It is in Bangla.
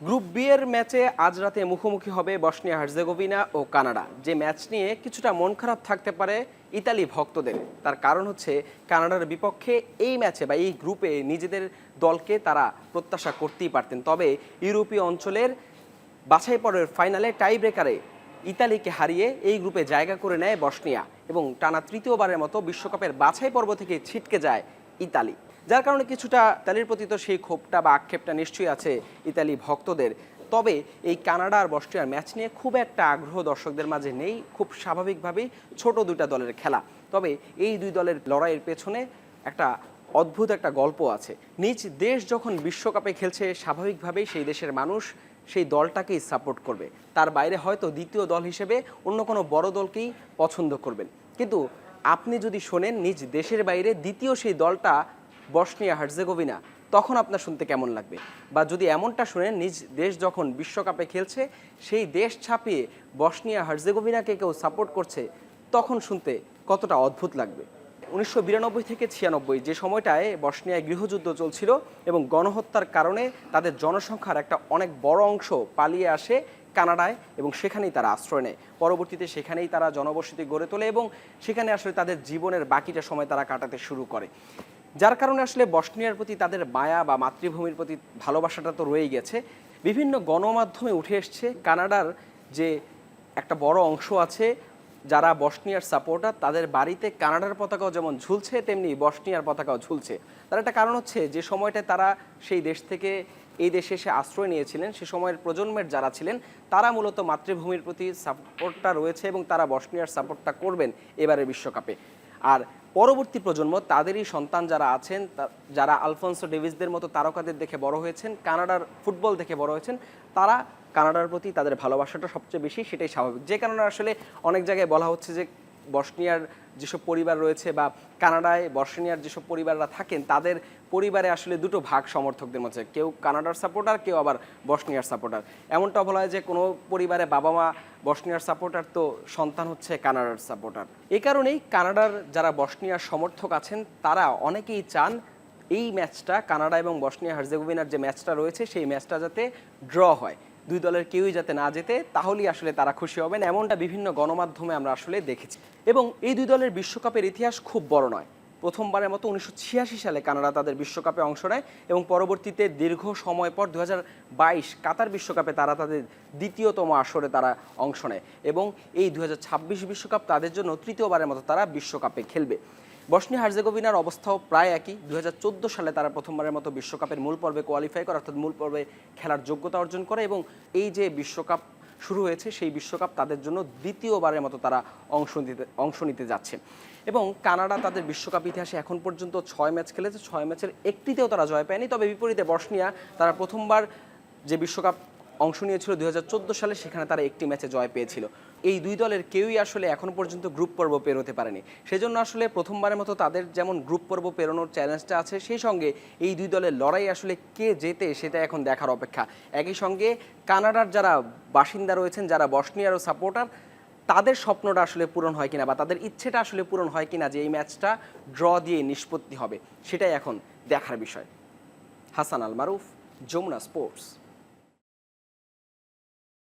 গ্রুপ বি এর ম্যাচে আজ রাতে মুখোমুখি হবে বসনিয়া হার্জেগোভিনা ও কানাডা। যে ম্যাচ নিয়ে কিছুটা মন খারাপ থাকতে পারে ইতালি ভক্তদের, তার কারণ হচ্ছে কানাডার বিপক্ষে এই ম্যাচে বা এই গ্রুপে নিজেদের দলকে তারা প্রত্যাশা করতেই পারতেন। তবে ইউরোপীয় অঞ্চলের বাছাই পর্বের ফাইনালে টাই ব্রেকারে ইতালিকে হারিয়ে এই গ্রুপে জায়গা করে নেয় বসনিয়া এবং টানা তৃতীয়বারের মতো বিশ্বকাপের বাছাই পর্ব থেকে ছিটকে যায় ইতালি। যার কারণে কিছুটা ইতালির প্রতি তো সেই ক্ষোভটা বা আক্ষেপটা নিশ্চয়ই আছে ইতালি ভক্তদের। তবে এই কানাডা আর বসনিয়ার ম্যাচ নিয়ে খুব একটা আগ্রহ দর্শকদের মাঝে নেই, খুব স্বাভাবিকভাবেই ছোট দুইটা দলের খেলা। তবে এই দুই দলের লড়াইয়ের পেছনে একটা অদ্ভুত একটা গল্প আছে। নিজ দেশ যখন বিশ্বকাপে খেলছে, স্বাভাবিকভাবেই সেই দেশের মানুষ সেই দলটাকেই সাপোর্ট করবে, তার বাইরে হয়তো দ্বিতীয় দল হিসেবে অন্য কোনো বড় দলকেই পছন্দ করবেন। কিন্তু আপনি যদি শোনেন নিজ দেশের বাইরে দ্বিতীয় সেই দলটা বসনিয়া হার্জেগোভিনা, তখন আপনার শুনতে কেমন লাগবে? বা যদি এমনটা শুনেন নিজ দেশ যখন বিশ্বকাপে খেলছে সেই দেশ ছাপিয়ে বসনিয়া হার্জেগোভিনাকে কেউ সাপোর্ট করছে, তখন শুনতে কতটা অদ্ভুত লাগবে। 1992 থেকে 96 যে সময়টায় বসনিয়ায় গৃহযুদ্ধ চলছিল এবং গণহত্যার কারণে তাদের জনসংখ্যার একটা অনেক বড় অংশ পালিয়ে আসে কানাডায় এবং সেখানেই তারা আশ্রয় নেয়। পরবর্তীতে সেখানেই তারা জনবসতি গড়ে তোলে এবং সেখানে আসলে তাদের জীবনের বাকিটা সময় তারা কাটাতে শুরু করে। যার কারণে আসলে বসনিয়ার প্রতি তাদের মায়া বা মাতৃভূমির প্রতি ভালোবাসাটা তো রয়েই গেছে। বিভিন্ন গণমাধ্যমে উঠে এসছে কানাডার যে একটা বড় অংশ আছে যারা বসনিয়ার সাপোর্টার, তাদের বাড়িতে কানাডার পতাকাও যেমন ঝুলছে তেমনি বসনিয়ার পতাকাও ঝুলছে। তার একটা কারণ হচ্ছে যে সময়টায় তারা সেই দেশ থেকে এই দেশে এসে আশ্রয় নিয়েছিলেন, সে সময়ের প্রজন্মের যারা ছিলেন তারা মূলত মাতৃভূমির প্রতি সাপোর্টটা রয়েছে এবং তারা বসনিয়ার সাপোর্টটা করবেন এবারের বিশ্বকাপে। আর পরবর্তী প্রজন্ম তাদেরই সন্তান যারা আছেন, যারা আলফোনসো ডেভিসদের মতো তারকাদের দেখে বড় হয়েছেন, কানাডার ফুটবল দেখে বড় হয়েছেন, তারা কানাডার প্রতি তাদের ভালোবাসাটা সবচেয়ে বেশি, সেটাই স্বাভাবিক। যে কারণে আসলে অনেক জায়গায় বলা হচ্ছে যে বসনিয়ার যেসব পরিবার রয়েছে বা কানাডায় বসনিয়ার যেসব পরিবাররা থাকেন তাদের পরিবারে আসলে দুটো ভাগ সমর্থকদের মধ্যে, কেউ কানাডার সাপোর্টার, কেউ আবার বসনিয়ার সাপোর্টার। এমনটা বলা হয় যে কোনো পরিবারে বাবা মা বসনিয়ার সাপোর্টার তো সন্তান হচ্ছে কানাডার সাপোর্টার। এই কারণেই কানাডার যারা বসনিয়ার সমর্থক আছেন তারা অনেকেই চান এই ম্যাচটা, কানাডা এবং বসনিয়া হার্জেগোভিনার যে ম্যাচটা রয়েছে সেই ম্যাচটা যাতে ড্র হয়, দুই দলের কেউই যাতে না যেতে, তাহলেই আসলে তারা খুশি হবেন। এমনটা বিভিন্ন গণমাধ্যমে আমরা আসলে দেখেছি। এবং এই দুই দলের বিশ্বকাপের ইতিহাস খুব বড় নয়। প্রথমবারের মতো 1986 সালে কানাডা তাদের বিশ্বকাপে অংশ নেয় এবং পরবর্তীতে দীর্ঘ সময় পর 2022 কাতার বিশ্বকাপে তারা তাদের দ্বিতীয়তম আসরে তারা অংশ নেয় এবং এই 2026 বিশ্বকাপ তাদের জন্য তৃতীয়বারের মতো তারা বিশ্বকাপে খেলবে। বসনিয়া হার্জেগোভিনার অবস্থাও প্রায় একই। 2014 সালে তারা প্রথমবারের মতো বিশ্বকাপের মূল পর্বে কোয়ালিফাই করে, অর্থাৎ মূল পর্বে খেলার যোগ্যতা অর্জন করে এবং এই যে বিশ্বকাপ শুরু হয়েছে সেই বিশ্বকাপ তাদের জন্য দ্বিতীয়বারের মতো তারা অংশ নিতে যাচ্ছে। এবং কানাডা তাদের বিশ্বকাপ ইতিহাসে এখন পর্যন্ত 6 ম্যাচ খেলেছে, 6 ম্যাচের একটিতেও তারা জয় পায়নি। তবে বিপরীতে বসনিয়া তারা প্রথমবার যে বিশ্বকাপ অংশ নিয়েছিল 2014 সালে, সেখানে তারা একটি ম্যাচে জয় পেয়েছিল। এই দুই দলের কেউই আসলে এখন পর্যন্ত গ্রুপ পর্ব পেরোতে পারেনি। সেজন্য আসলে প্রথমবারের মতো তাদের যেমন গ্রুপ পর্ব পেরোনোর চ্যালেঞ্জটা আছে, সেই সঙ্গে এই দুই দলের লড়াই আসলে কে জেতে সেটা এখন দেখার অপেক্ষা। একই সঙ্গে কানাডার যারা বাসিন্দা রয়েছেন, যারা বসনিয়ারও সাপোর্টার, তাদের স্বপ্নটা আসলে পূরণ হয় কিনা বা তাদের ইচ্ছেটা আসলে পূরণ হয় কিনা যে এই ম্যাচটা ড্র দিয়ে নিষ্পত্তি হবে, সেটাই এখন দেখার বিষয়। হাসান আল মারুফ, যমুনা স্পোর্টস।